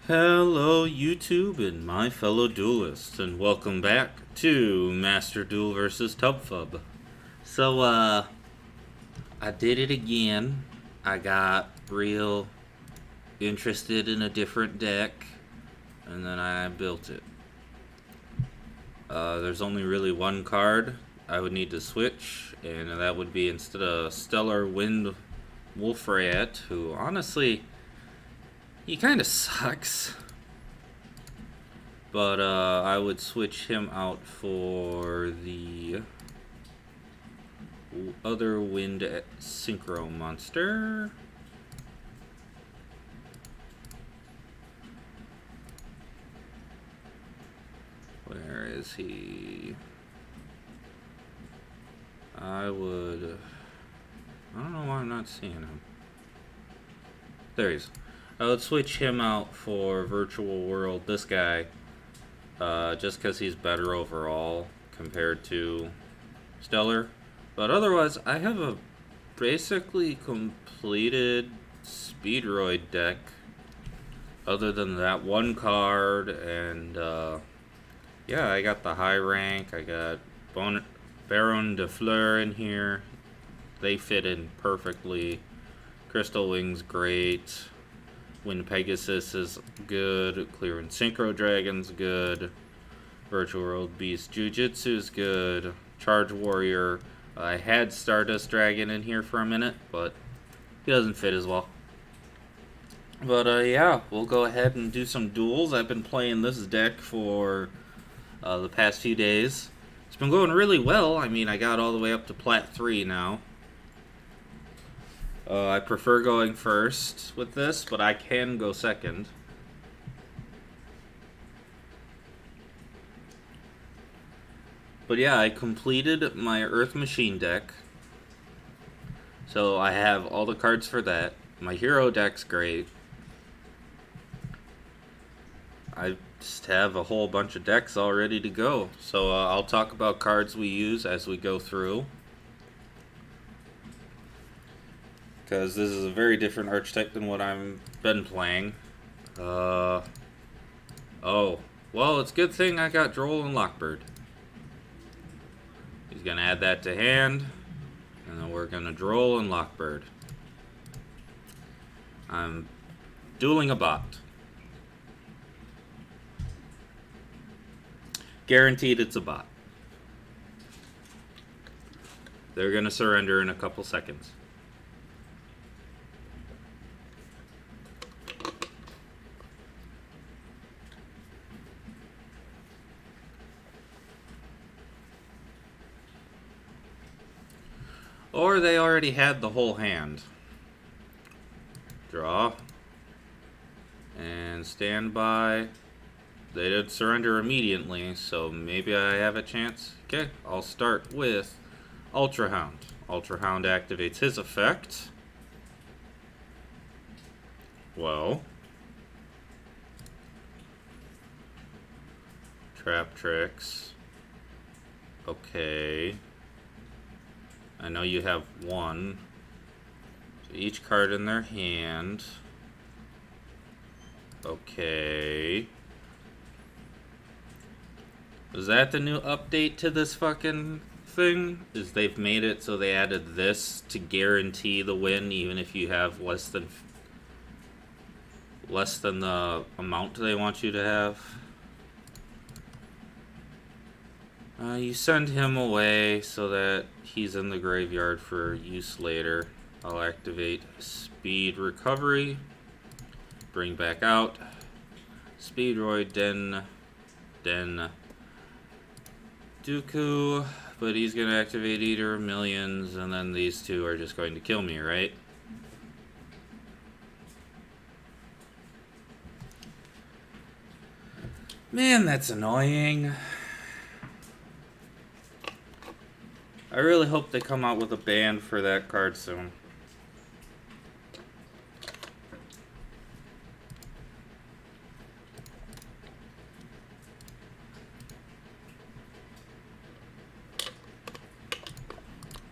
Hello, YouTube and my fellow duelists, and welcome back to Master Duel versus TubFub. So, I did it again. I got real interested in a different deck, and then I built it. There's only really one card I would need to switch, and that would be instead of Stellar Wind Wolfrat, who honestly, he kind of sucks. But I would switch him out for the other wind synchro monster. Where is he? I don't know why I'm not seeing him. There he is. I would switch him out for Virtual World, this guy, just because he's better overall compared to Stellar. But otherwise, I have a basically completed Speedroid deck, other than that one card, and yeah, I got the high rank, I got Baron de Fleur in here. They fit in perfectly. Crystal Wing's great. Wind Pegasus is good. Clear and Synchro Dragon's good. Virtual World Beast Jujutsu's good. Charge Warrior. I had Stardust Dragon in here for a minute, but he doesn't fit as well. But yeah, we'll go ahead and do some duels. I've been playing this deck for the past few days. It's been going really well. I mean, I got all the way up to Plat 3 now. I prefer going first with this, but I can go second. But yeah, I completed my Earth Machine deck. So I have all the cards for that. My hero deck's great. I just have a whole bunch of decks all ready to go. So I'll talk about cards we use as we go through. Because this is a very different archetype than what I've been playing. Oh. Well, it's a good thing I got Droll and Lockbird. He's going to add that to hand. And then we're going to Droll and Lockbird. I'm dueling a bot. Guaranteed it's a bot. They're going to surrender in a couple seconds. Or they already had the whole hand. Draw. And stand by. They did surrender immediately, so maybe I have a chance. Okay, I'll start with Ultra Hound. Ultra Hound activates his effect. Well. Trap Tricks. Okay. I know you have one. So each card in their hand. Okay. Is that the new update to this fucking thing? Is they've made it so they added this to guarantee the win even if you have less than the amount they want you to have? You send him away so that he's in the graveyard for use later. I'll activate Speed Recovery. Bring back out. Speedroid Den Dooku. But he's going to activate Eater of Millions, and then these two are just going to kill me, right? Man, that's annoying. I really hope they come out with a ban for that card soon.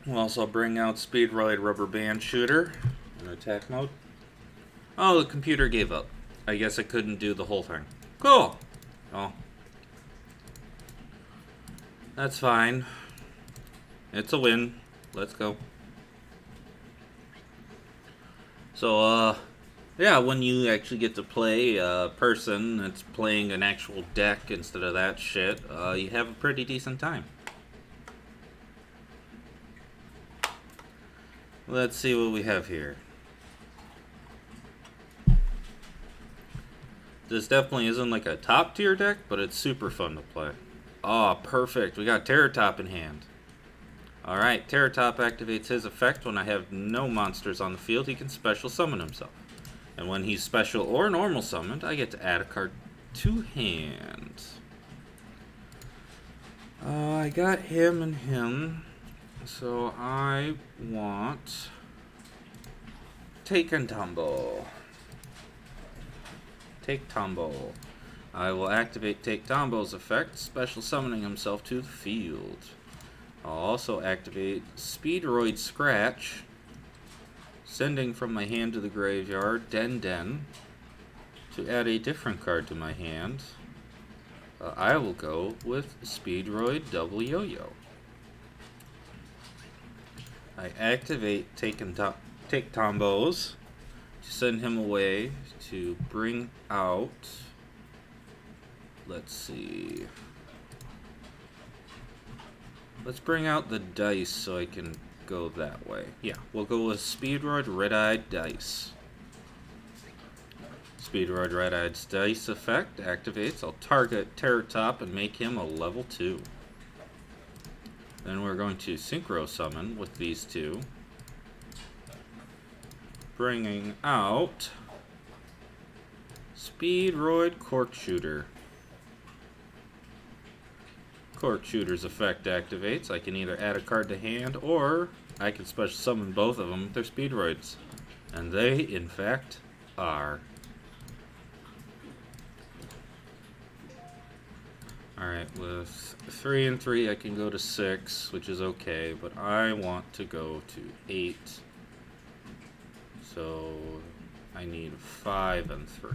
We'll also bring out Speedroid Rubber Band Shooter in attack mode. Oh, the computer gave up. I guess I couldn't do the whole thing. Cool. Oh. That's fine. It's a win. Let's go. So, yeah, when you actually get to play a person that's playing an actual deck instead of that shit, you have a pretty decent time. Let's see what we have here. This definitely isn't like a top tier deck, but it's super fun to play. Oh, perfect. We got Terratop in hand. Alright, Terratop activates his effect when I have no monsters on the field. He can special summon himself. And when he's special or normal summoned, I get to add a card to hand. I got him and him. So I want Take and Tumble. Take Tumble. I will activate Take Tumble's effect, special summoning himself to the field. I'll also activate Speedroid Scratch, sending from my hand to the graveyard Den to add a different card to my hand. I will go with Speedroid Double Yo-Yo. I activate Take Tombos to send him away to bring out, let's see, let's bring out the dice so I can go that way. Yeah, we'll go with Speedroid Red-Eyed Dice. Speedroid Red-Eyed Dice effect activates. I'll target Terratop and make him a level 2. Then we're going to Synchro Summon with these two, bringing out Speedroid Cork Shooter. Cork Shooter's effect activates. I can either add a card to hand, or I can special summon both of them with their Speedroids. And they, in fact, are. Alright, with 3 and 3 I can go to 6, which is okay, but I want to go to 8. So I need 5 and 3.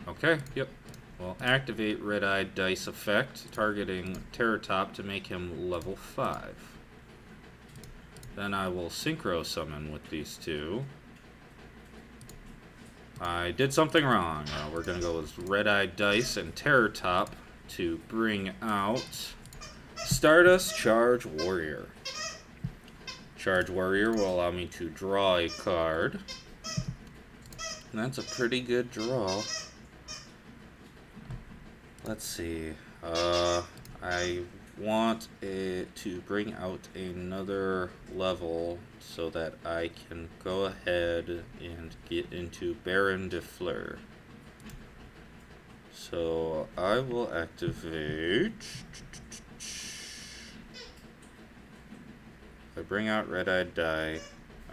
Okay, yep. Well, activate Red-Eyed Dice effect, targeting Terratop to make him level 5. Then I will Synchro Summon with these two. I did something wrong. We're going to go with Red-Eyed Dice and Terratop to bring out Stardust Charge Warrior. Charge Warrior will allow me to draw a card. And that's a pretty good draw. Let's see. I want it to bring out another level so that I can go ahead and get into Baron de Fleur. So I will activate. If I bring out Red-Eyed Die,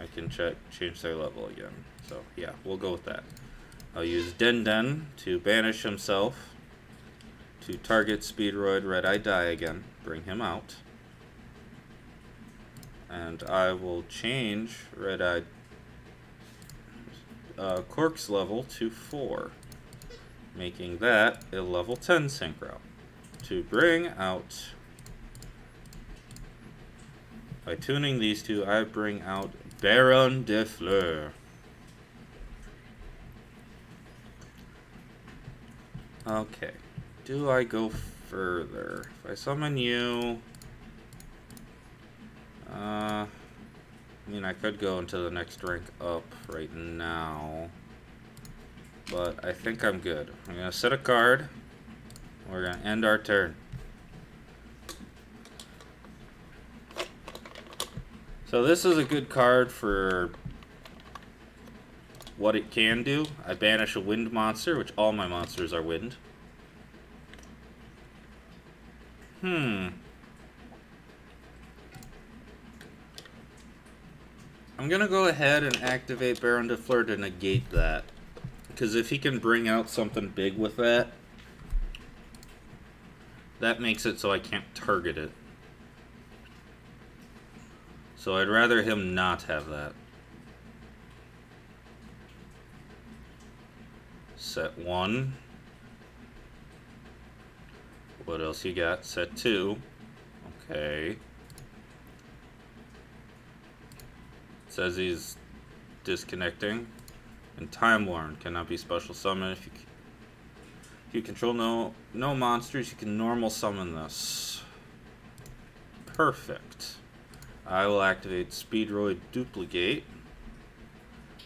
I can change their level again. So yeah, we'll go with that. I'll use Den to banish himself, to target Speedroid Red-Eyed Die again, bring him out. And I will change Red-Eyed Cork's level to 4, making that a level 10 Synchro. To bring out, by tuning these two, I bring out Baron de Fleur. Okay. Do I go further? If I summon you, I mean, I could go into the next rank up right now, but I think I'm good. I'm gonna set a card. We're gonna end our turn. So this is a good card for what it can do. I banish a wind monster, which all my monsters are wind. I'm gonna go ahead and activate Baron de Fleur to negate that. Because if he can bring out something big with that, that makes it so I can't target it. So I'd rather him not have that. Set 1. What else you got? Set 2. Okay. Says he's disconnecting. And Time Worn cannot be special summoned. If you control no monsters, you can normal summon this. Perfect. I will activate Speedroid Duplicate.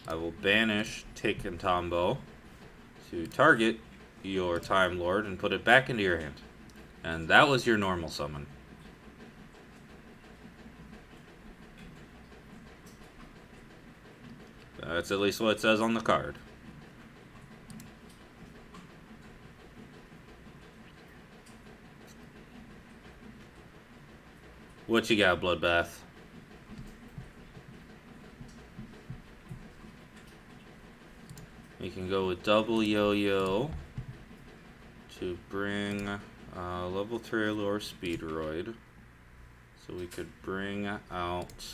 I will banish Taken Tombo to target your Time Lord and put it back into your hand. And that was your normal summon. That's at least what it says on the card. What you got, Bloodbath? You can go with double yo-yo to bring level 3 Allure Speedroid. So we could bring out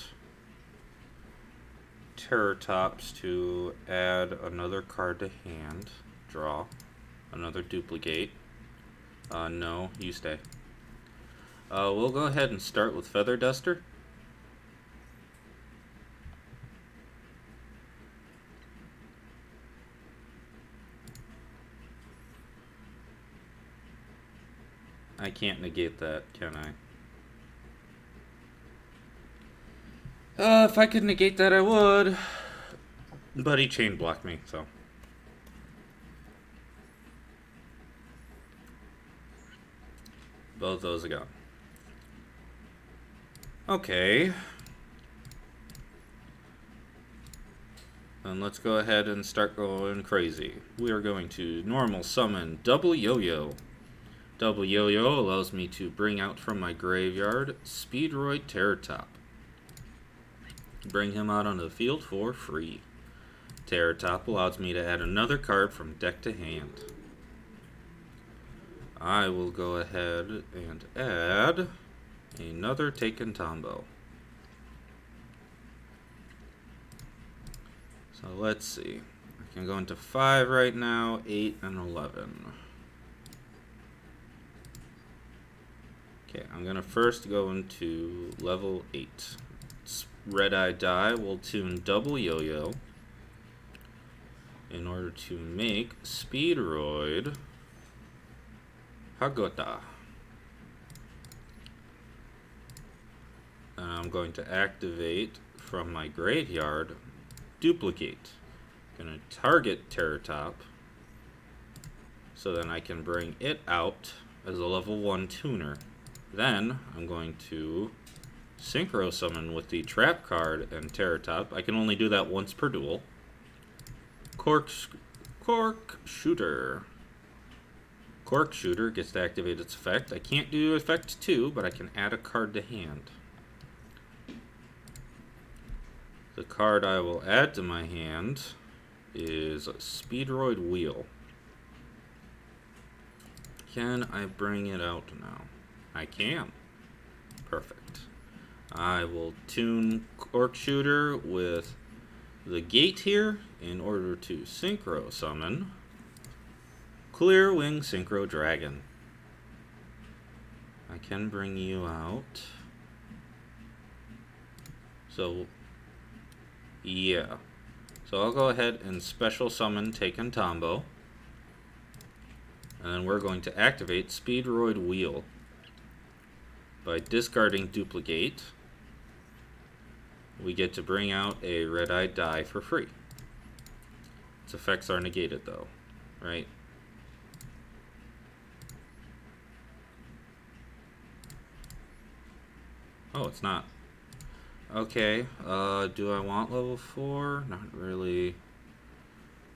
Terratops to add another card to hand. Draw. Another duplicate. No, you stay. We'll go ahead and start with Feather Duster. I can't negate that, can I? If I could negate that, I would. But he chain blocked me, so. Both those are gone. Okay. And let's go ahead and start going crazy. We are going to normal summon Double Yo-Yo. Double Yo-Yo allows me to bring out from my graveyard Speedroid Terratop. Bring him out onto the field for free. Terratop allows me to add another card from deck to hand. I will go ahead and add another Taken Tombo. So let's see. I can go into 5 right now, 8 and 11. Okay, I'm going to first go into level 8. Red Eye Die will tune Double Yo-Yo in order to make Speedroid Hagota. And I'm going to activate from my graveyard Duplicate. I'm going to target Terratop so then I can bring it out as a level 1 tuner. Then I'm going to Synchro Summon with the Trap card and Terratop. I can only do that once per duel. Cork Shooter. Cork Shooter gets to activate its effect. I can't do effect 2, but I can add a card to hand. The card I will add to my hand is Speedroid Wheel. Can I bring it out now? I can. Perfect. I will tune Cork Shooter with the gate here in order to Synchro Summon Clear Wing Synchro Dragon. I can bring you out. So, yeah. So I'll go ahead and special summon Taken Tombo. And then we're going to activate Speedroid Wheel by discarding Duplicate. We get to bring out a Red Eye Die for free. Its effects are negated though, right? Oh, it's not. Okay, do I want level 4? Not really.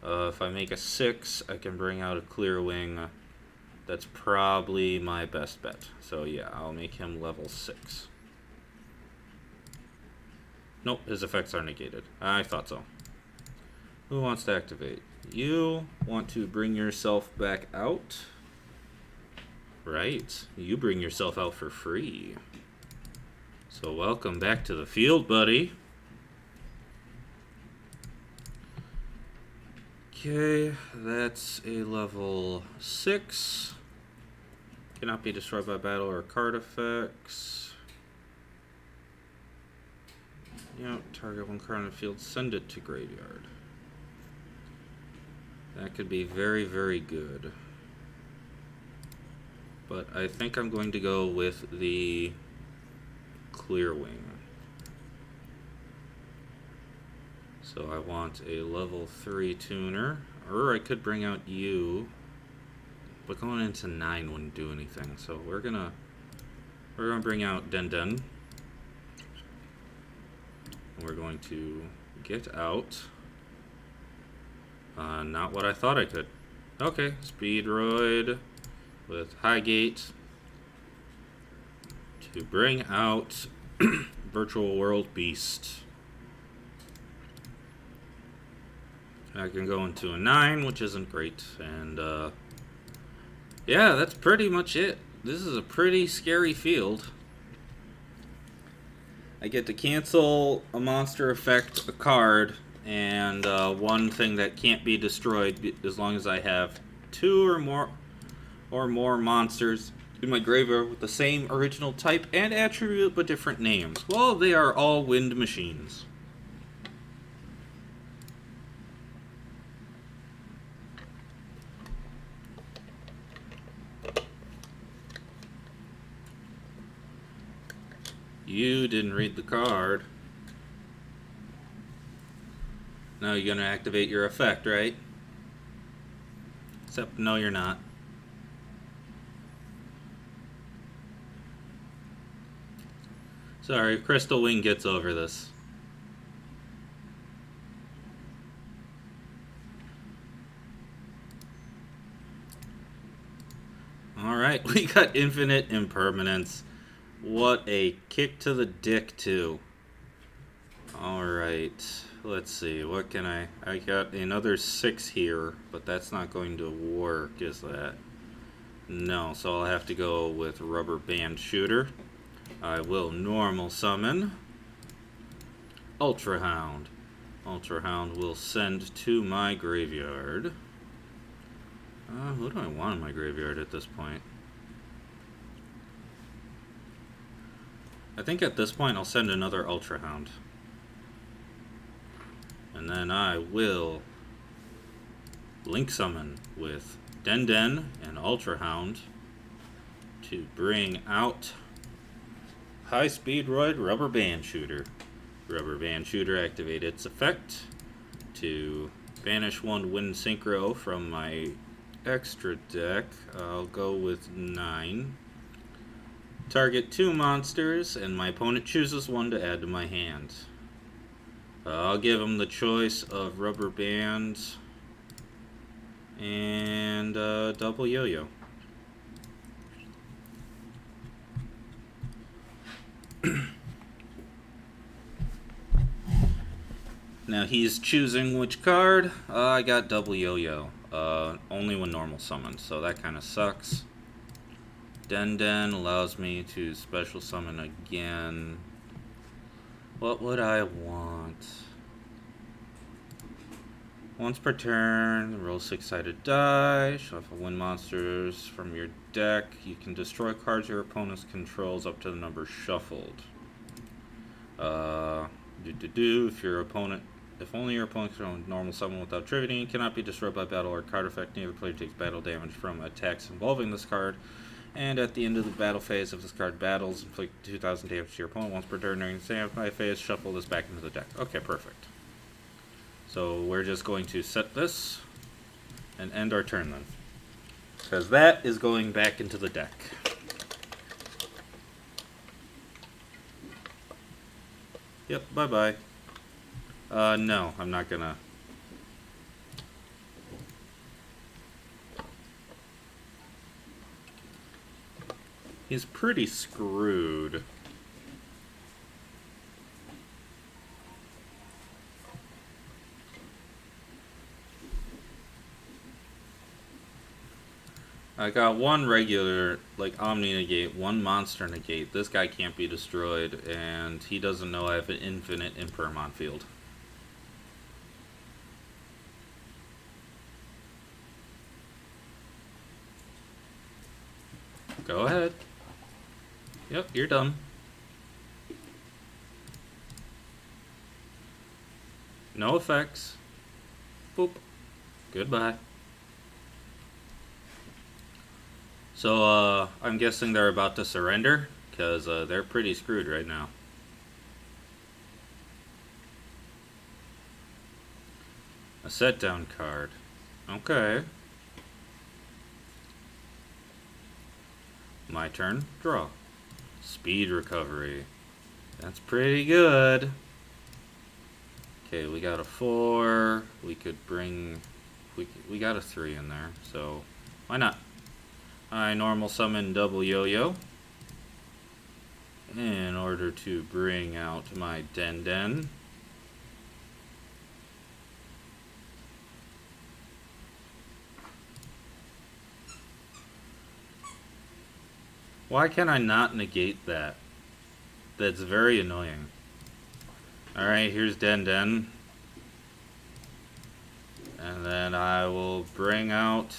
If I make a 6, I can bring out a Clear Wing. That's probably my best bet. So yeah, I'll make him level 6. Nope, his effects are negated. I thought so. Who wants to activate? You want to bring yourself back out? Right, you bring yourself out for free. So welcome back to the field, buddy. Okay, that's a level 6. Cannot be destroyed by battle or card effects. Yep, target one card on the field, send it to graveyard. That could be very, very good. But I think I'm going to go with the Clear Wing. So I want a level 3 tuner, or I could bring out you, but going into 9 wouldn't do anything. So we're gonna bring out Den Den. And we're going to get out. Not what I thought I could. Okay, Speedroid with Highgate to bring out Virtual World Beast. I can go into a 9, which isn't great, and yeah, that's pretty much it. This is a pretty scary field. I get to cancel a monster effect, a card, and one thing that can't be destroyed as long as I have 2 or more monsters in my graveyard with the same original type and attribute but different names. Well, they are all wind machines. You didn't read the card. Now you're gonna activate your effect, right? Except, no, you're not. Sorry, Crystal Wing gets over this. Alright, we got infinite impermanence. What a kick to the dick, too. Alright, let's see, what can I got another 6 here, but that's not going to work, is that? No, so I'll have to go with Rubber Band Shooter. I will normal summon Ultra Hound. Ultra Hound will send to my graveyard. Who do I want in my graveyard at this point? I think at this point I'll send another Ultra Hound. And then I will Link Summon with Den Den and Ultra Hound to bring out High Speedroid Rubber Band Shooter. Rubber Band Shooter activate its effect to banish 1 Wind Synchro from my extra deck. I'll go with 9. Target 2 monsters, and my opponent chooses 1 to add to my hand. I'll give him the choice of Rubber Band and Double Yo-Yo. Now he's choosing which card. I got Double Yo-Yo. Only when normal summoned, so that kind of sucks. Den Den allows me to special summon again. What would I want? Once per turn, roll 6-sided die, shuffle wind monsters from your deck. You can destroy cards your opponent controls up to the number shuffled. If only your opponent can normal summon without triveting, cannot be destroyed by battle or card effect. Neither player takes battle damage from attacks involving this card. And at the end of the battle phase, if this card battles, inflict 2,000 damage to your opponent once per turn during the standby phase. Shuffle this back into the deck. Okay, perfect. So we're just going to set this and end our turn then, because that is going back into the deck. Yep, bye-bye. No, I'm not gonna. He's pretty screwed. I got 1 regular, like, Omni Negate, 1 Monster Negate. This guy can't be destroyed, and he doesn't know I have an infinite Impermon field. Go ahead. Yep, you're done. No effects. Boop. Goodbye. So, I'm guessing they're about to surrender, because they're pretty screwed right now. A set down card. Okay. My turn. Draw. Speed recovery. That's pretty good. Okay, we got a 4. We could bring... We got a 3 in there, so why not? I normal summon double yo-yo in order to bring out my Den. Why can I not negate that? That's very annoying. Alright, here's Den. And then I will bring out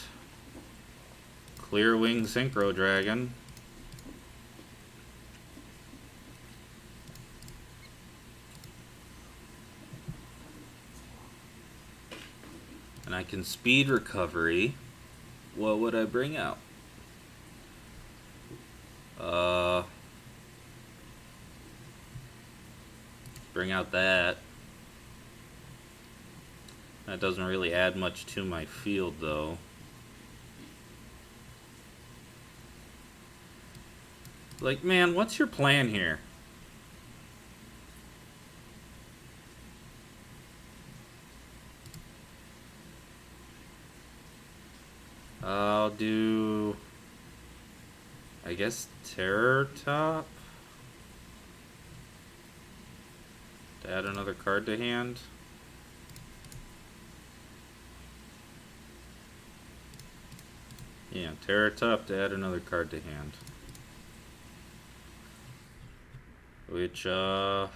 Clear Wing Synchro Dragon. And I can speed recovery. What would I bring out? Bring out that. That doesn't really add much to my field, though. Like, man, what's your plan here? I'll do... I guess Terror Top? To add another card to hand. Yeah, Terror Top to add another card to hand. Which, God,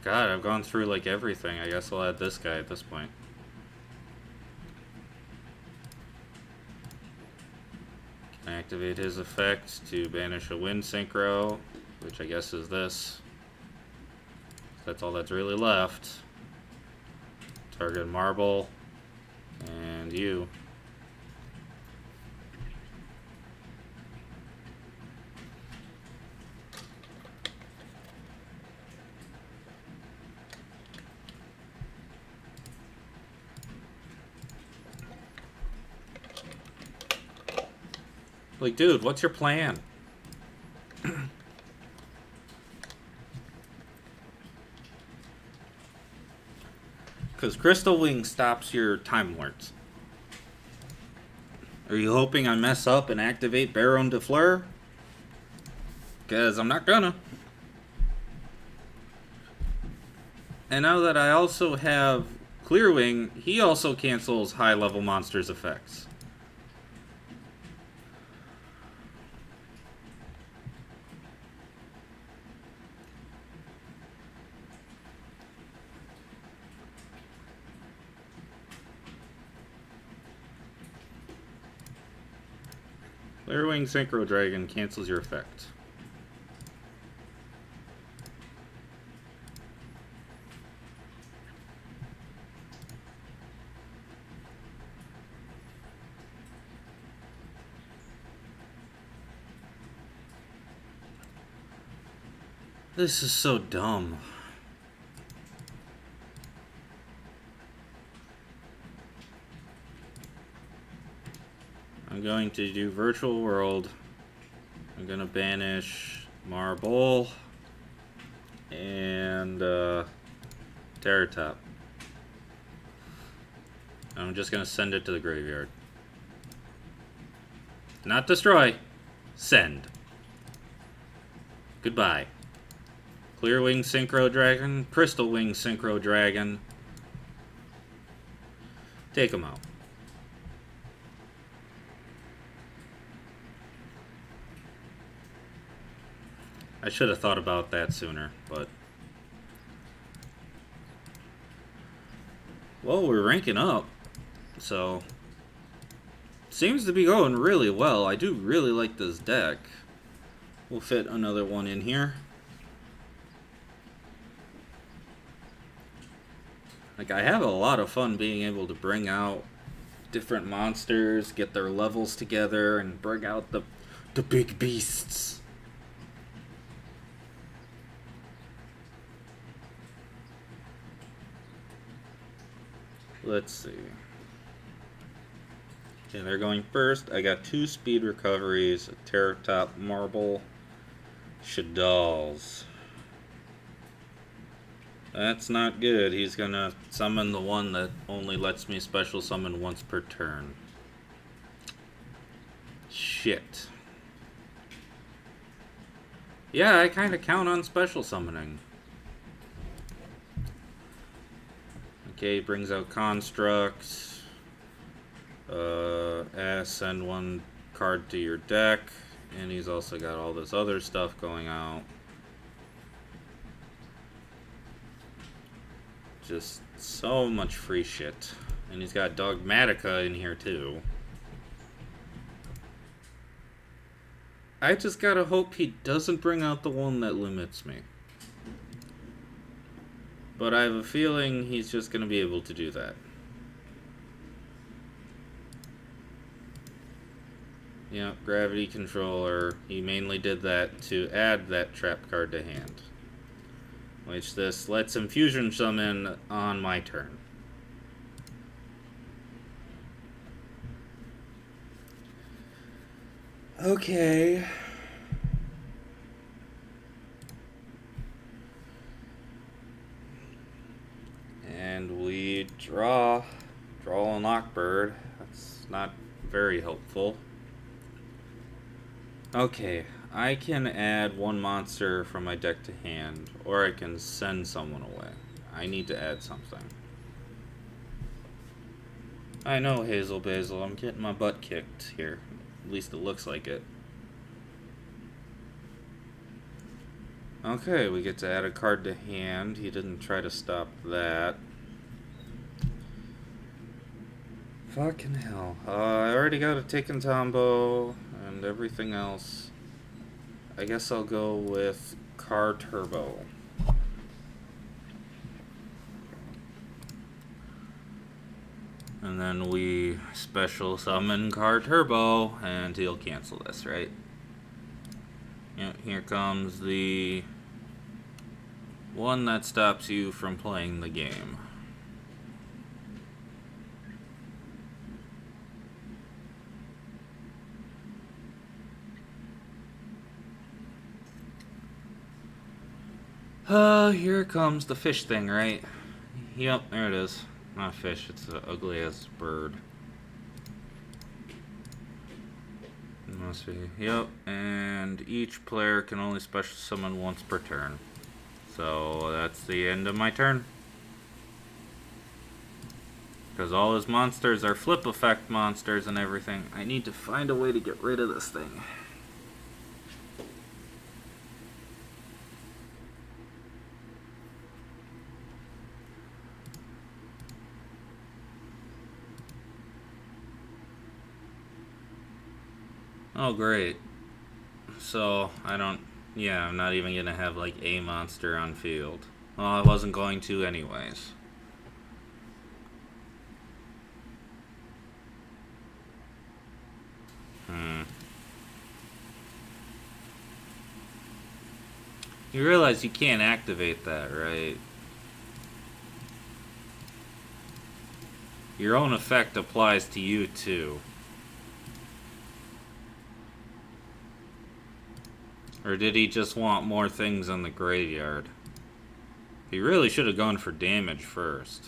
I've gone through, like, everything. I guess I'll add this guy at this point. Can activate his effect to banish a Wind Synchro, which I guess is this. That's all that's really left. Target Marble, and you. Like, dude, what's your plan? Because Crystal Wing stops your Time Lords. Are you hoping I mess up and activate Baron de Fleur? Because I'm not gonna. And now that I also have Clear Wing, he also cancels high-level monsters' effects. Clear Wing Synchro Dragon cancels your effect. This is so dumb. I'm going to do Virtual World. I'm going to banish Marble and Terror Top. I'm just going to send it to the graveyard. Not destroy. Send. Goodbye. Clear Wing Synchro Dragon, Crystal Wing Synchro Dragon. Take them out. I should have thought about that sooner, but... Well, we're ranking up, so... Seems to be going really well. I do really like this deck. We'll fit another one in here. Like, I have a lot of fun being able to bring out different monsters, get their levels together, and bring out the big beasts. Let's see. Okay, they're going first. I got 2 speed recoveries, a Terratop Marble, Shaddolls. That's not good. He's gonna summon the one that only lets me special summon once per turn. Shit. Yeah, I kinda count on special summoning. Okay, brings out constructs. Send 1 card to your deck. And he's also got all this other stuff going out. Just so much free shit. And he's got Dogmatica in here too. I just gotta hope he doesn't bring out the one that limits me. But I have a feeling he's just gonna be able to do that. Yeah, Gravity Controller. He mainly did that to add that trap card to hand. Which this lets him fusion summon on my turn. Okay. And we draw a Lockbird. That's not very helpful. Okay, I can add 1 monster from my deck to hand, or I can send someone away. I need to add something. I know, Hazel Basil, I'm getting my butt kicked here. At least it looks like it. Okay, we get to add a card to hand. He didn't try to stop that. Fucking hell. I already got a Taken Tombow and everything else. I guess I'll go with Car Turbo. And then we special summon Car Turbo, and he'll cancel this, right? Yeah, here comes the one that stops you from playing the game. Here comes the fish thing, right? Yep, there it is. Not a fish, it's an ugly ass bird. It must be. Yep, and each player can only special summon once per turn. So that's the end of my turn. Because all his monsters are flip effect monsters and everything. I need to find a way to get rid of this thing. Oh, great. So, I'm not even gonna have, like, a monster on field. Well, I wasn't going to anyways. You realize you can't activate that, right? Your own effect applies to you, too. Or did he just want more things on the graveyard? He really should have gone for damage first.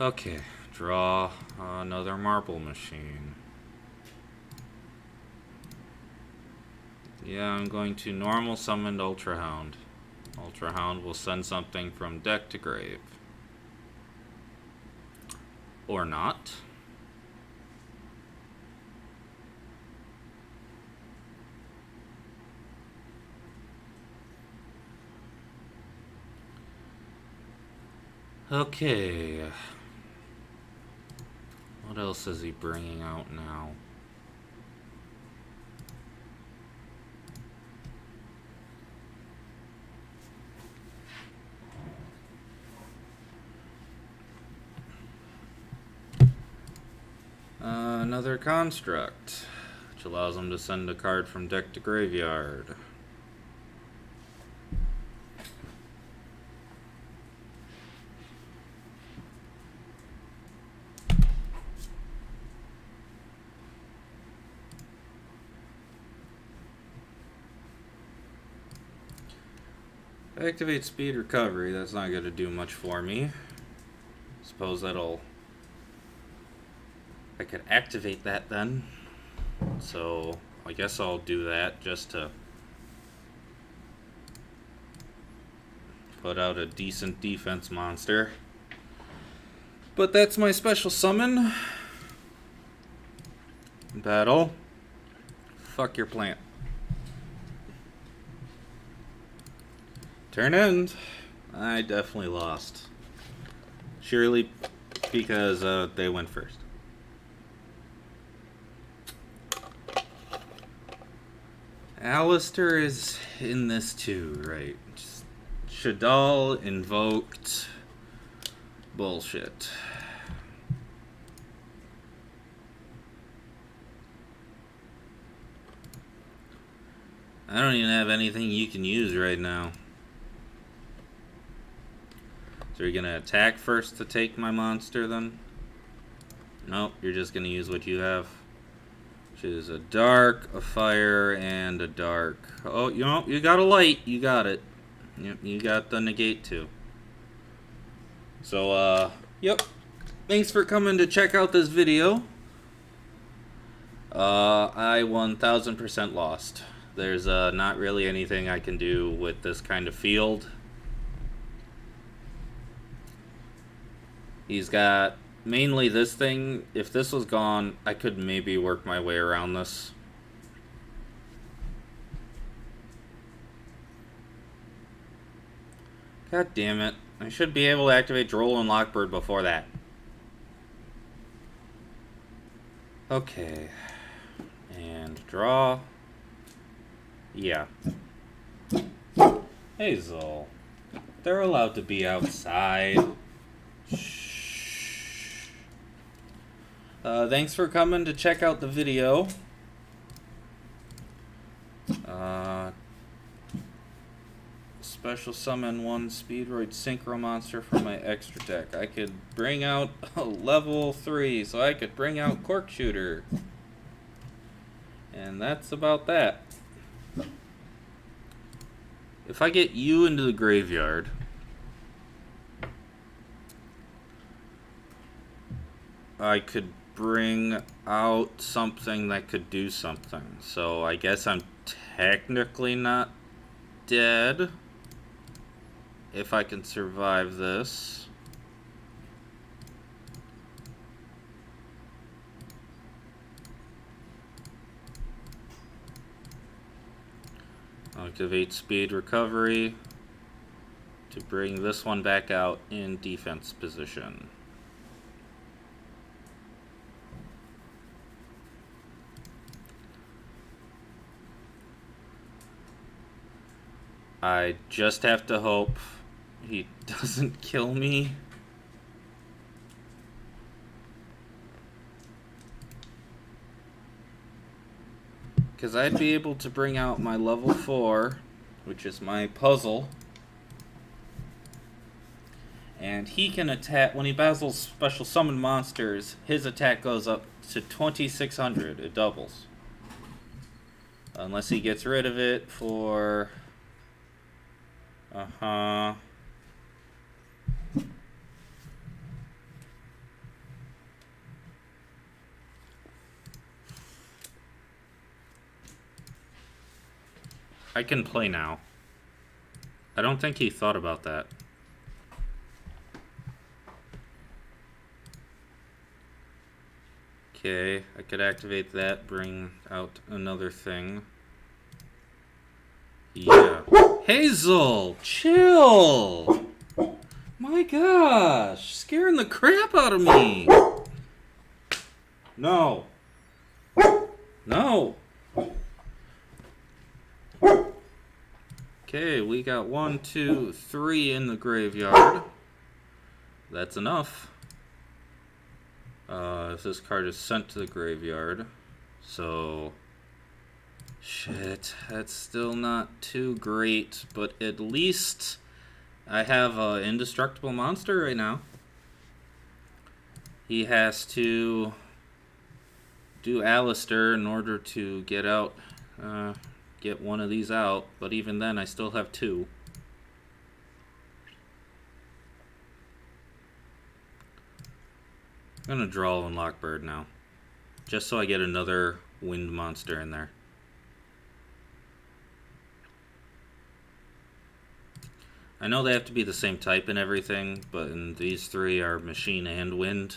Okay, draw another marble machine. Yeah, I'm going to normal summon Ultra Hound. Ultra Hound will send something from deck to grave. Or not. Okay. What else is he bringing out now? Another construct, which allows him to send a card from deck to graveyard. Activate speed recovery. That's not going to do much for me. Suppose that'll... I could activate that then. So I guess I'll do that just to put out a decent defense monster. But that's my special summon. Battle. Fuck your plant. Turn end. I definitely lost. Surely because they went first. Alistair is in this too, right? Shadal invoked. Bullshit. I don't even have anything you can use right now. So you're gonna attack first to take my monster then? Nope, you're just gonna use what you have. Which is a dark, a fire, and a dark. Oh, you know, you got a light. You got it. Yep, you got the negate too. So, yep. Thanks for coming to check out this video. I 1000% lost. There's not really anything I can do with this kind of field. He's got mainly this thing. If this was gone, I could maybe work my way around this. God damn it. I should be able to activate Droll and Lockbird before that. Okay. And draw. Yeah. Hazel. They're allowed to be outside. Shh. Thanks for coming to check out the video. Special summon one Speedroid Synchro monster from my extra deck. I could bring out a level 3, so I could bring out Cork Shooter. And that's about that. If I get you into the graveyard, I could bring out something that could do something. So I guess I'm technically not dead if I can survive this. Activate speed recovery to bring this one back out in defense position. I just have to hope he doesn't kill me. Because I'd be able to bring out my level 4, which is my puzzle. And he can attack, when he battles special summon monsters, his attack goes up to 2600. It doubles. Unless he gets rid of it for... I can play now. I don't think he thought about that. Okay, I could activate that, bring out another thing. Yeah. Hazel, chill! My gosh, scaring the crap out of me! No! No! Okay, we got 1, 2, 3 in the graveyard. That's enough. If this card is sent to the graveyard. So... Shit, that's still not too great, but at least I have an indestructible monster right now. He has to do Alistair in order to get out, get one of these out, but even then I still have 2. I'm gonna draw and Lockbird now, just so I get another wind monster in there. I know they have to be the same type and everything, but these 3 are machine and wind.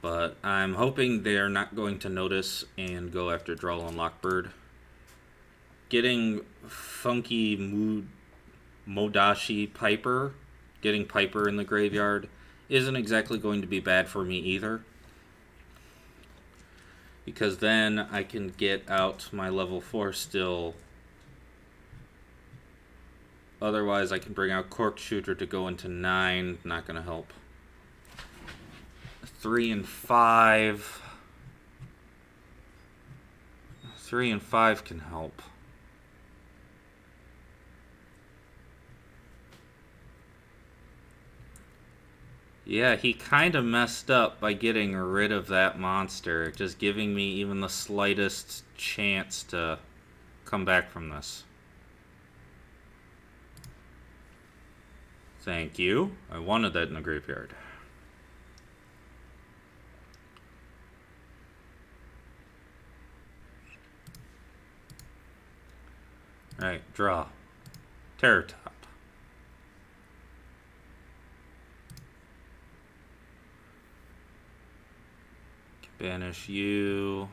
But I'm hoping they're not going to notice and go after Drawl and Lockbird. Getting funky Modashi Piper, getting Piper in the graveyard, isn't exactly going to be bad for me either. Because then I can get out my level 4 still. Otherwise, I can bring out Cork Shooter to go into 9. Not going to help. 3 and 5. 3 and 5 can help. Yeah, he kind of messed up by getting rid of that monster, just giving me even the slightest chance to come back from this. Thank you. I wanted that in the graveyard. Alright, draw. Terror Top. Banish you.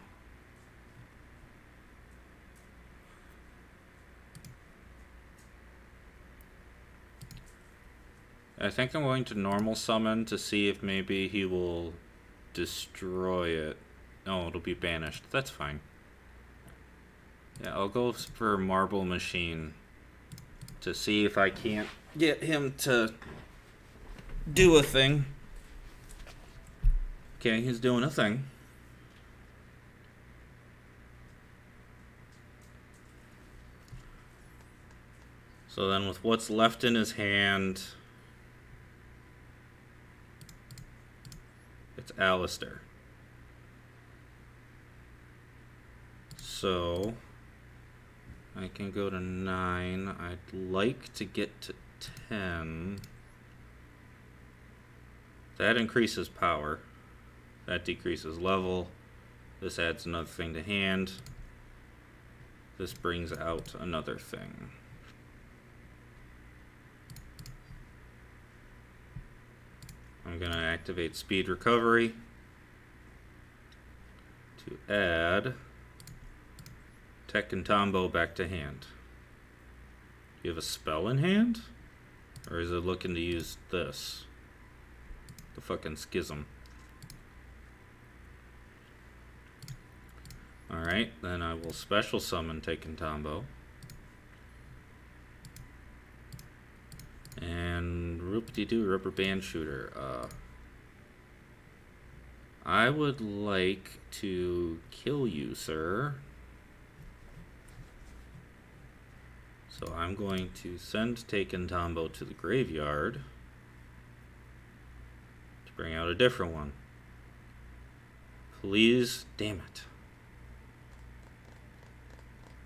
I think I'm going to normal summon to see if maybe he will destroy it. No, it'll be banished. That's fine. Yeah, I'll go for Marble Machine to see if I can't get him to do a thing. Okay, he's doing a thing. So then with what's left in his hand, it's Alistair. So I can go to 9. I'd like to get to 10. That increases power. That decreases level. This adds another thing to hand. This brings out another thing. I'm going to activate Speed Recovery to add Tech and Tombo back to hand. Do you have a spell in hand? Or is it looking to use this? The fucking Schism. Alright, then I will special summon Taken Tombo. And Roop-de-doo, Rubber Band Shooter. I would like to kill you, sir. So I'm going to send Taken Tombo to the graveyard to bring out a different one. Please, damn it.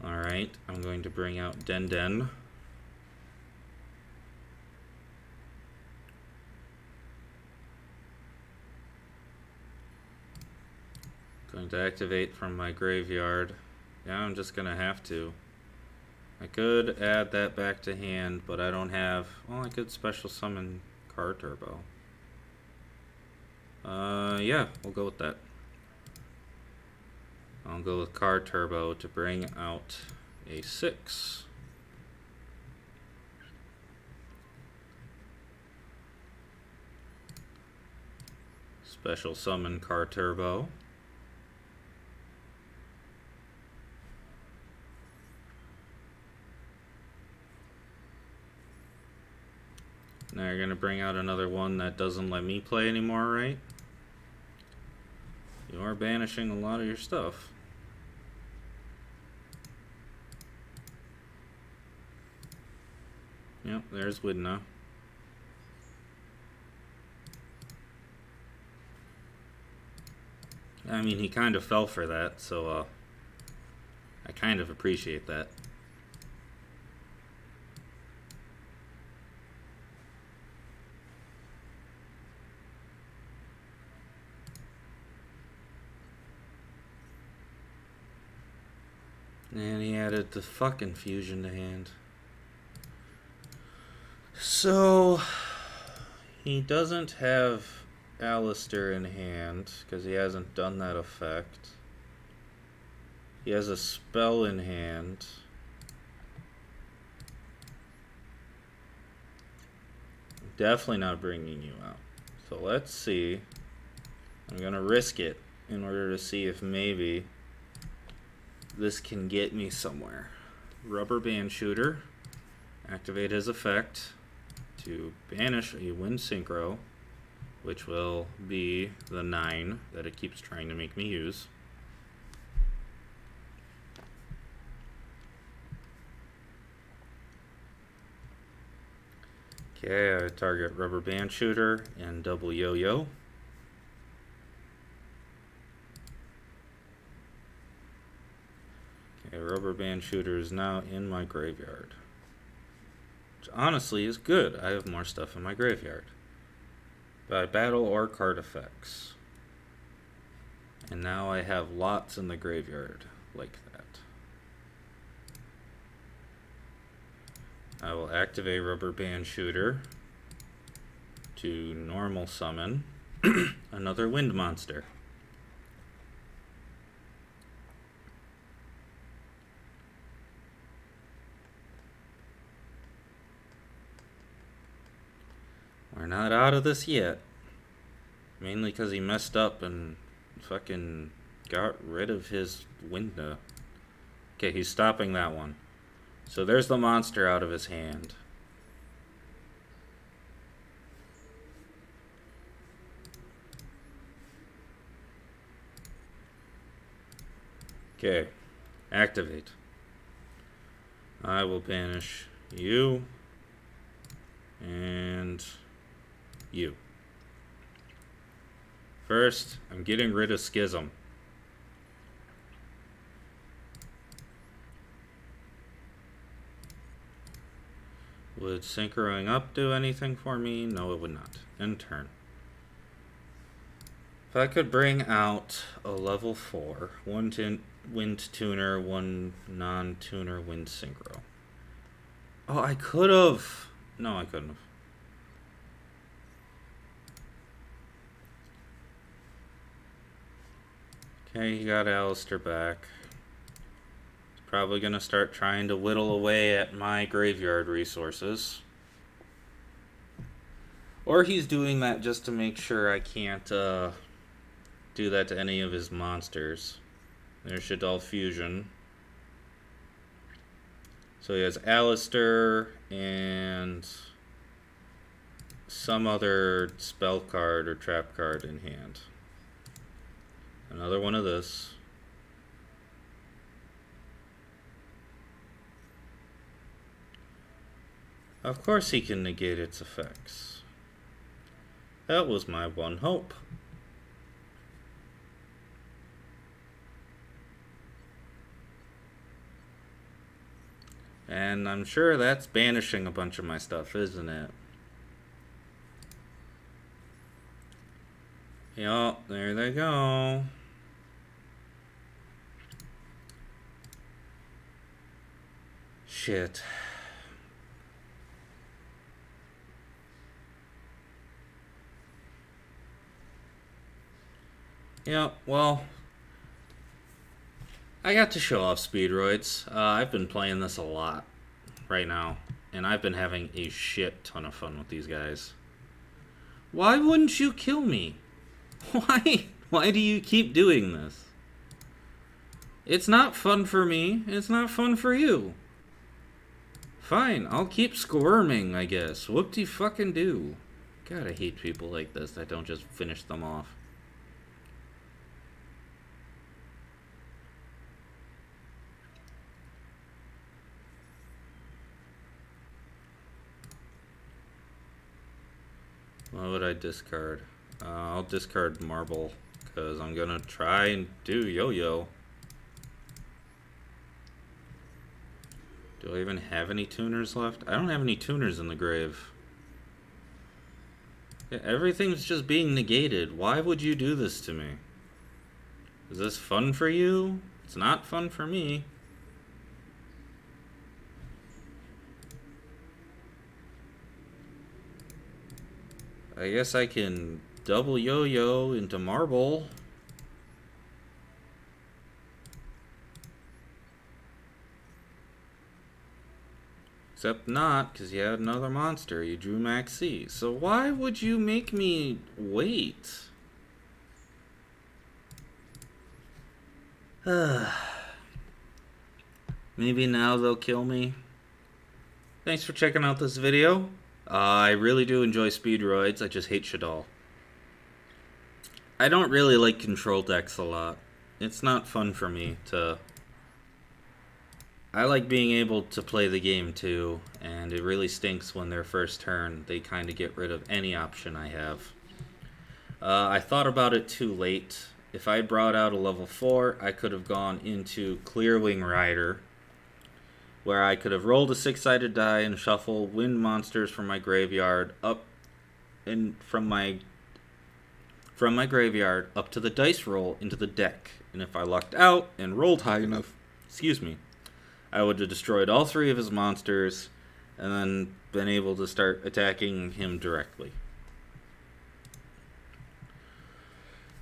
Alright, I'm going to bring out Den Den. Going to activate from my graveyard. Yeah, I'm just gonna have to. I could add that back to hand, but I don't have... Well, I could special summon Car Turbo. Yeah, we'll go with that. I'll go with Car Turbo to bring out a 6. Special summon Car Turbo. Now you're gonna bring out another one that doesn't let me play anymore, right? You are banishing a lot of your stuff. Yep, there's Widna. I mean, he kind of fell for that, so I kind of appreciate that. And he added the fucking fusion to hand. So, he doesn't have Alistair in hand, because he hasn't done that effect. He has a spell in hand. Definitely not bringing you out. So let's see. I'm gonna risk it in order to see if maybe this can get me somewhere. Rubber Band Shooter. Activate his effect to banish a Wind Synchro, which will be the 9 that it keeps trying to make me use. Okay, I target Rubber Band Shooter and double Yo-Yo. Okay, Rubber Band Shooter is now in my graveyard. Which honestly is good. I have more stuff in my graveyard. By battle or card effects. And now I have lots in the graveyard like that. I will activate Rubber Band Shooter to normal summon another wind monster. We're not out of this yet. Mainly because he messed up and fucking got rid of his window. Okay, he's stopping that one. So there's the monster out of his hand. Okay, activate. I will banish you and you. First, I'm getting rid of Schism. Would synchroing up do anything for me? No, it would not. End turn. If I could bring out a level 4, one wind tuner, one non-tuner wind synchro. Oh, I could have. No, I couldn't have. Okay, you got Alistair back. Probably gonna start trying to whittle away at my graveyard resources. Or he's doing that just to make sure I can't do that to any of his monsters. There's Shaddoll Fusion. So he has Alistair and some other spell card or trap card in hand. Another one of this. Of course he can negate its effects. That was my one hope. And I'm sure that's banishing a bunch of my stuff, isn't it? Yup, there they go. Shit. Yeah, well, I got to show off Speedroids. I've been playing this a lot right now, and I've been having a shit ton of fun with these guys. Why wouldn't you kill me? Why? Why do you keep doing this? It's not fun for me. It's not fun for you. Fine, I'll keep squirming, I guess. Whoop-de-fucking-do. God, I hate people like this that don't just finish them off. What would I discard? I'll discard Marble, because I'm gonna try and do Yo-Yo. Do I even have any tuners left? I don't have any tuners in the grave. Yeah, everything's just being negated. Why would you do this to me? Is this fun for you? It's not fun for me. I guess I can double Yo-Yo into Marble. Except not, because you had another monster. You drew Max C. So why would you make me wait? Maybe now they'll kill me. Thanks for checking out this video. I really do enjoy speedroids. I just hate Shadal. I don't really like control decks a lot. It's not fun for me to... I like being able to play the game too, and it really stinks when their first turn they kind of get rid of any option I have. I thought about it too late. If I brought out a level 4, I could have gone into Clearwing Rider, where I could have rolled a 6-sided die and shuffle wind monsters from my graveyard up and from my graveyard up to the dice roll into the deck. And if I lucked out and rolled high enough, I would have destroyed all 3 of his monsters and then been able to start attacking him directly.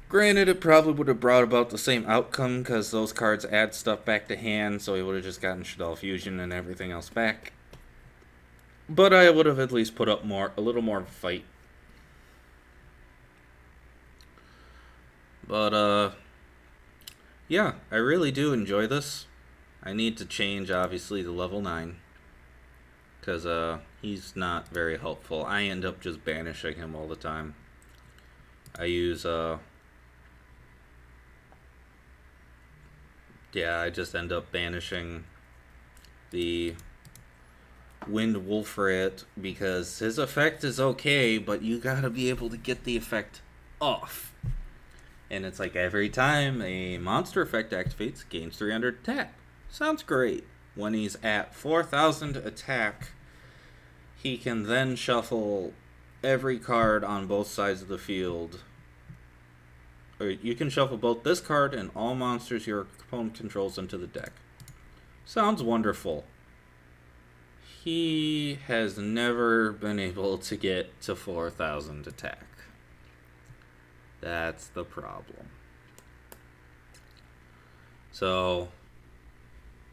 Granted, it probably would have brought about the same outcome because those cards add stuff back to hand, so he would have just gotten Shadal Fusion and everything else back. But I would have at least put up a little more fight. But, yeah, I really do enjoy this. I need to change, obviously, to level 9. Because, he's not very helpful. I end up just banishing him all the time. I use, yeah, I just end up banishing the Wind Wolfret because his effect is okay, but you gotta be able to get the effect off. And it's like every time a monster effect activates, gains 300 attack. Sounds great. When he's at 4,000 attack, he can then shuffle every card on both sides of the field. Or you can shuffle both this card and all monsters your opponent controls into the deck. Sounds wonderful. He has never been able to get to 4,000 attack. That's the problem. So,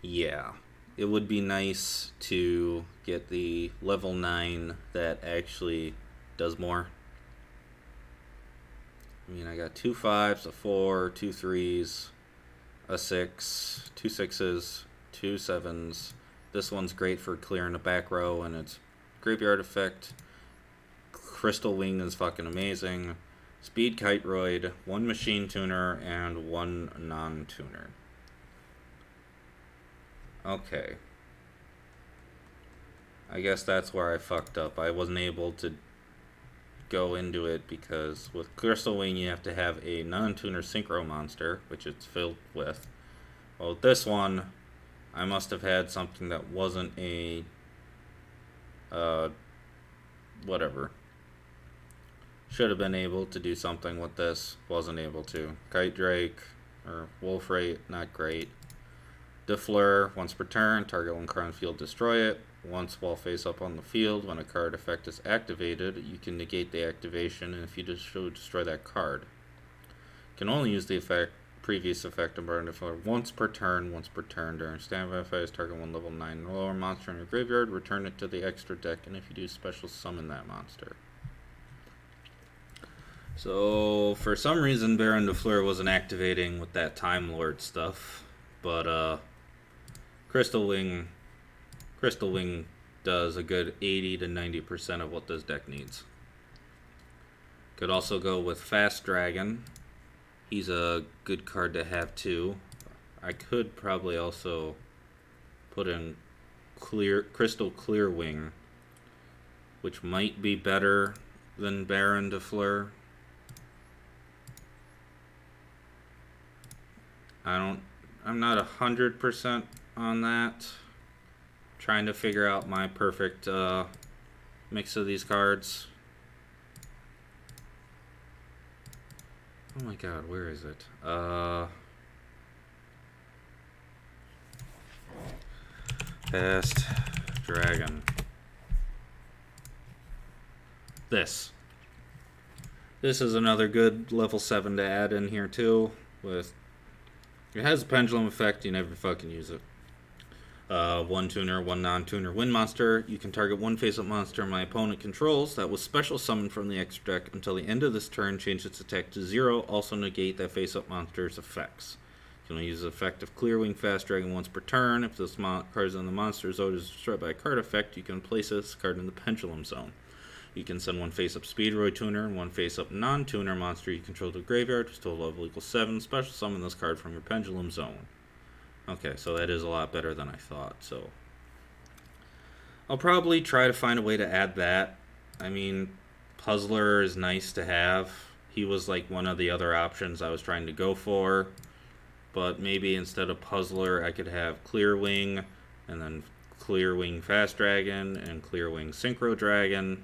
yeah. It would be nice to get the level 9 that actually does more. I mean, I got 2 5s, a 4, 2 3s, a 6, 2 6s, 2 7s. This one's great for clearing the back row, and it's graveyard effect. Crystal Wing is fucking amazing. Speed Kiteroid, 1 machine tuner, and 1 non-tuner. Okay. I guess that's where I fucked up. I wasn't able to go into it because with Crystal Wing you have to have a non-tuner synchro monster, which it's filled with. Well, with this one, I must have had something that wasn't a whatever. Should have been able to do something with this, wasn't able to. Kite Drake or Wolfrate, not great. Defleur, once per turn, target one card on field, destroy it. Once while face up on the field, when a card effect is activated, you can negate the activation, and if you destroy that card. You can only use the previous effect of Burn Defleur once per turn during standby phase. Target one level 9 or lower monster in your graveyard, return it to the extra deck, and if you do, special summon that monster. So, for some reason, Baron de Fleur wasn't activating with that Time Lord stuff, but, Crystal Wing does a good 80 to 90% of what this deck needs. Could also go with Fast Dragon. He's a good card to have too. I could probably also put in Crystal Clear Wing, which might be better than Baron de Fleur. I'm not 100% on that. Trying to figure out my perfect mix of these cards. Oh my god, where is it? Fast Dragon. This is another good level 7 to add in here too. With it has a pendulum effect, you never fucking use it. One tuner, one non-tuner wind monster. You can target one face-up monster my opponent controls that was special summoned from the extra deck until the end of this turn. Change its attack to 0. Also negate that face-up monster's effects. You can only use the effect of Clearwing Fast Dragon once per turn. If this card is in the monster zone is destroyed by a card effect, you can place this card in the pendulum zone. You can send one face-up Speedroid tuner and one face-up non-tuner monster you control to the graveyard, whose total level equals 7. Special summon this card from your pendulum zone. Okay, so that is a lot better than I thought, so I'll probably try to find a way to add that. I mean, Puzzler is nice to have. He was like one of the other options I was trying to go for, but maybe instead of Puzzler, I could have Clearwing, and then Clearwing Fast Dragon, and Clearwing Synchro Dragon,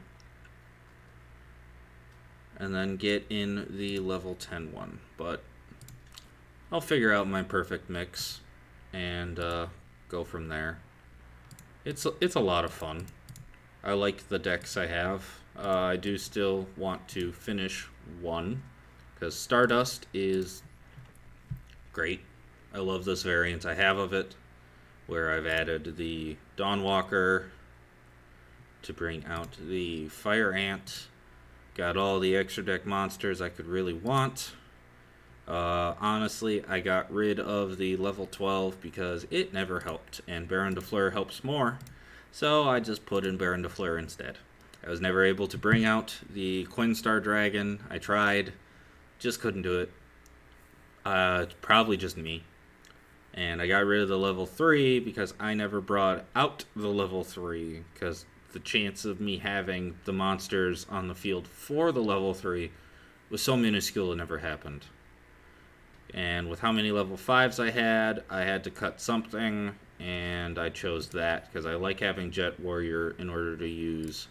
and then get in the level 10 one. But I'll figure out my perfect mix and go from there. It's a lot of fun. I like the decks I have. I do still want to finish one because Stardust is great. I love this variant I have of it, where I've added the Dawnwalker to bring out the Fire Ant. Got all the extra deck monsters I could really want. Honestly, I got rid of the level 12 because it never helped, and Baron de Fleur helps more, so I just put in Baron de Fleur instead. I was never able to bring out the Quinn-Star Dragon. I tried, just couldn't do it. It's probably just me. And I got rid of the level 3 because I never brought out the level 3, because the chance of me having the monsters on the field for the level 3 was so minuscule it never happened. And with how many level 5s I had to cut something, and I chose that because I like having Jet Warrior in order to use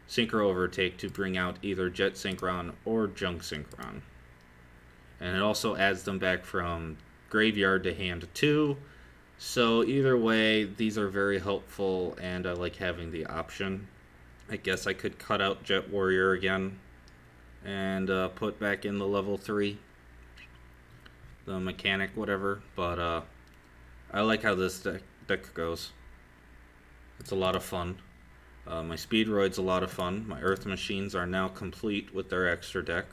Synchro Overtake to bring out either Jet Synchron or Junk Synchron. And it also adds them back from graveyard to hand 2. So either way, these are very helpful, and I like having the option. I guess I could cut out Jet Warrior again and put back in the level 3. The mechanic, whatever, but I like how this deck goes. It's a lot of fun. My Speedroid's a lot of fun. My Earth Machines are now complete with their extra deck.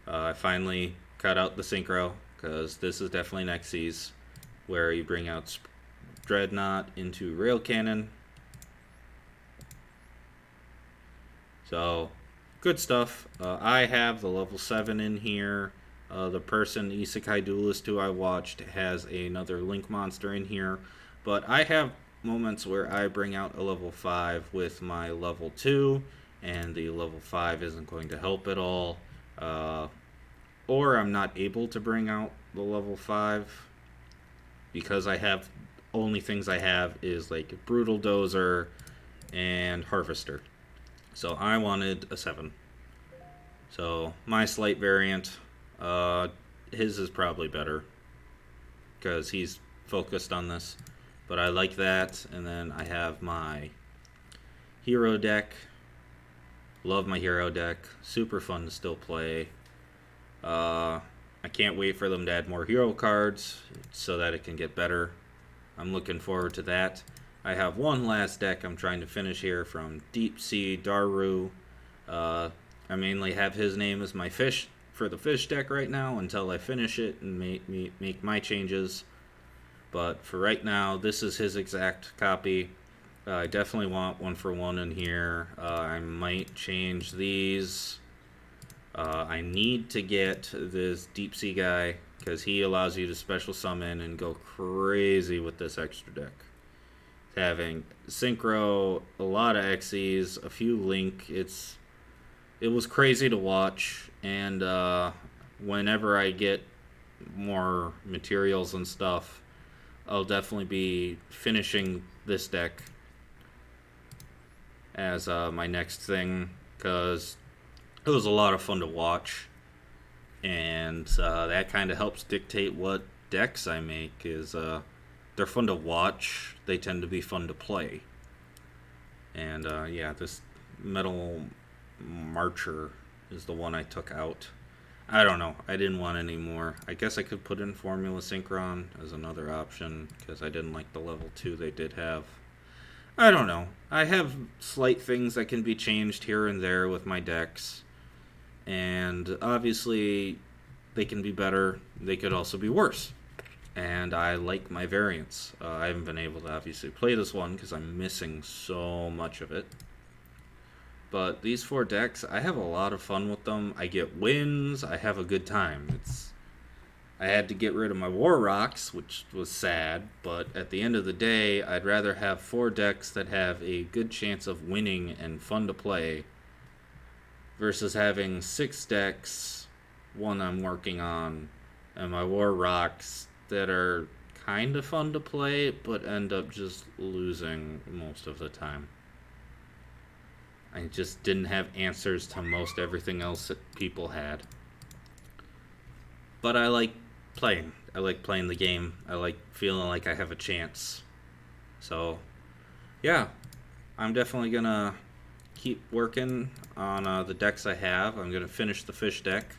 I finally cut out the Synchro, because this is definitely Nexus, where you bring out Dreadnought into Rail Cannon. So, good stuff. I have the level 7 in here. The person, Isekai Duelist, who I watched, has another Link monster in here. But I have moments where I bring out a level 5 with my level 2, and the level 5 isn't going to help at all. Or I'm not able to bring out the level 5 because I have only things I have is like Brutal Dozer and Harvester. So I wanted a 7. So my slight variant, his is probably better because he's focused on this, but I like that. And then I have my hero deck. Love my hero deck. Super fun to still play. I can't wait for them to add more hero cards so that it can get better. I'm looking forward to that. I have one last deck I'm trying to finish here from Deep Sea Daru. I mainly have his name as my fish for the fish deck right now until I finish it and make my changes. But for right now, this is his exact copy. I definitely want 1-for-1 in here. I might change these. I need to get this deep sea guy because he allows you to special summon and go crazy with this extra deck. Having synchro, a lot of Xyz, a few link. It was crazy to watch, and whenever I get more materials and stuff, I'll definitely be finishing this deck as my next thing because it was a lot of fun to watch, and that kind of helps dictate what decks I make. Is they're fun to watch, they tend to be fun to play, and yeah, this Metal Marcher is the one I took out. I don't know. I didn't want any more. I guess I could put in Formula Synchron as another option because I didn't like the level 2 they did have. I don't know. I have slight things that can be changed here and there with my decks. And obviously, they can be better. They could also be worse. And I like my variants. I haven't been able to obviously play this one because I'm missing so much of it. But these 4 decks, I have a lot of fun with them. I get wins. I have a good time. I had to get rid of my War Rocks, which was sad. But at the end of the day, I'd rather have 4 decks that have a good chance of winning and fun to play versus having 6 decks, one I'm working on, and my War Rocks that are kind of fun to play but end up just losing most of the time. I just didn't have answers to most everything else that people had. But I like playing. I like playing the game. I like feeling like I have a chance. So, yeah, I'm definitely going to keep working on the decks I have. I'm going to finish the fish deck.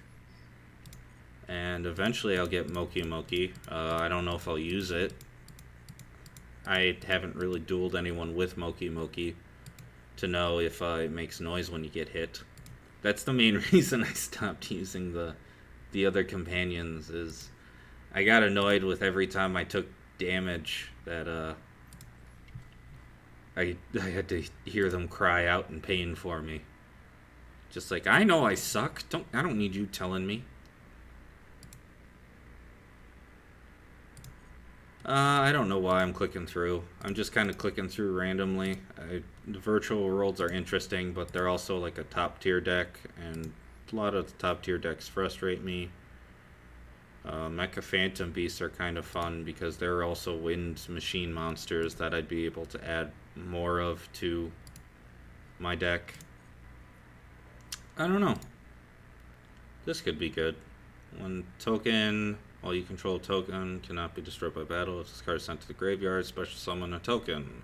And eventually I'll get Moki Moki. I don't know if I'll use it. I haven't really dueled anyone with Moki Moki to know if it makes noise when you get hit. That's the main reason I stopped using the other companions. Is I got annoyed with every time I took damage that I had to hear them cry out in pain for me. Just like, I know I suck. I don't need you telling me. I don't know why I'm clicking through. I'm just kind of clicking through randomly. The virtual worlds are interesting, but they're also like a top tier deck, and a lot of the top tier decks frustrate me. Mecha Phantom Beasts are kind of fun because they're also wind machine monsters that I'd be able to add more of to my deck. I don't know. This could be good. One token, while you control a token, cannot be destroyed by battle. If this card is sent to the graveyard, special summon a token.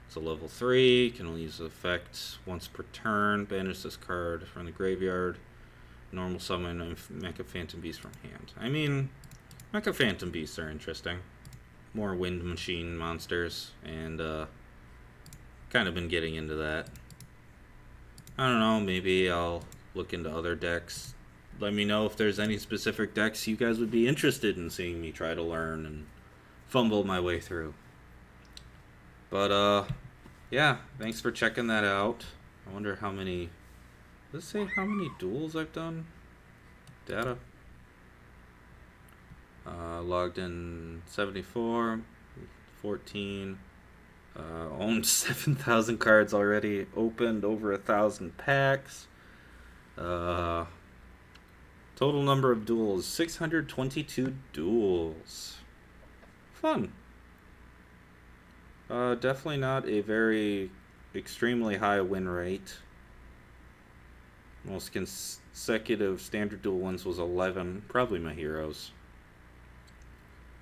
It's a level 3, can only use the effect once per turn. Banish this card from the graveyard. Normal summon Mecha Phantom Beast from hand. I mean, Mecha Phantom Beasts are interesting. More wind machine monsters, and kind of been getting into that. I don't know, maybe I'll look into other decks. Let me know if there's any specific decks you guys would be interested in seeing me try to learn and fumble my way through. But, yeah, thanks for checking that out. I wonder how many... Does it say how many duels I've done? Data. Logged in 74, 14, owned 7,000 cards already, opened over 1,000 packs. Total number of duels, 622 duels. Fun. Definitely not a very extremely high win rate. Most consecutive standard duel wins was 11. Probably my heroes.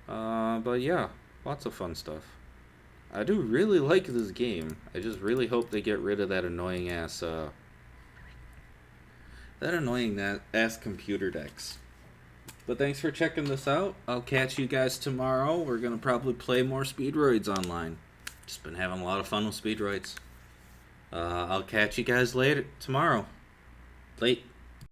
But yeah, lots of fun stuff. I do really like this game. I just really hope they get rid of that annoying ass computer decks. But thanks for checking this out. I'll catch you guys tomorrow. We're gonna probably play more Speedroids online. Just been having a lot of fun with Speedroids. I'll catch you guys later tomorrow. Late.